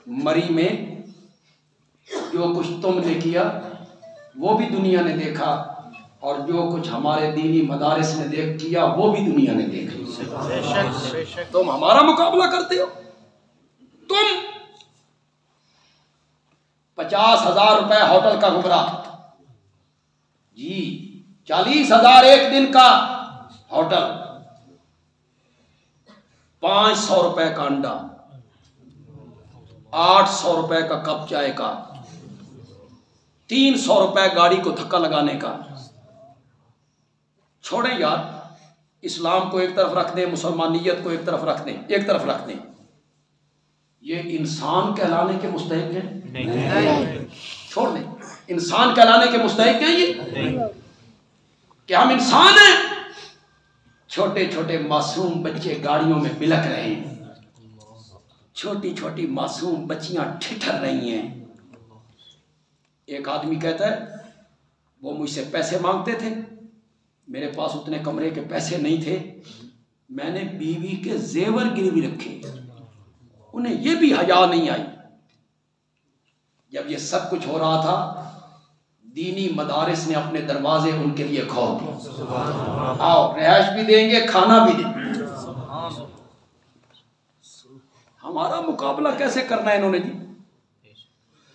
मरी में जो कुछ तुमने किया वो भी दुनिया ने देखा, और जो कुछ हमारे दीनी मदारिस ने किया वो भी दुनिया ने देख लिया। तुम हमारा मुकाबला करते हो। तुम 50,000 रुपए होटल का घुमरा जी, 40,000 एक दिन का होटल, 500 रुपए का अंडा, 800 रुपए का कप चाय का, 300 रुपए गाड़ी को धक्का लगाने का। छोड़ें यार, इस्लाम को एक तरफ रख दें, मुसलमानियत को एक तरफ रख दें, ये इंसान कहलाने के मुस्तहिक हैं? नहीं। छोड़ दें, इंसान कहलाने के मुस्तहिक हैं ये? कि हम इंसान हैं? छोटे छोटे मासूम बच्चे गाड़ियों में बिलक रहे हैं, छोटी छोटी मासूम बच्चियां ठिठर रही हैं। एक आदमी कहता है वो मुझसे पैसे मांगते थे, मेरे पास उतने कमरे के पैसे नहीं थे, मैंने बीवी के जेवर गिरवी रखे, उन्हें ये भी हया नहीं आई। जब ये सब कुछ हो रहा था, दीनी मदारिस ने अपने दरवाजे उनके लिए खोल दिए। आओ, रिहाइश भी देंगे, खाना भी देंगे। हमारा मुकाबला कैसे करना है इन्होंने जी?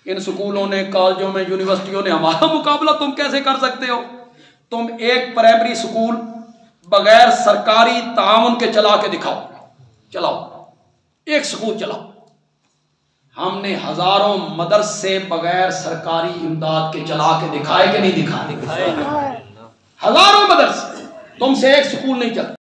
इन स्कूलों ने, कॉलेजों में, यूनिवर्सिटियों ने हमारा मुकाबला तुम कैसे कर सकते हो? तुम एक प्राइमरी स्कूल बगैर सरकारी ताउन के चला के दिखाओ, चलाओ, एक स्कूल चलाओ। हमने हजारों मदरसे बगैर सरकारी इमदाद के चला के दिखाए कि नहीं दिखाए? हजारों मदरसे, तुमसे एक स्कूल नहीं चलता।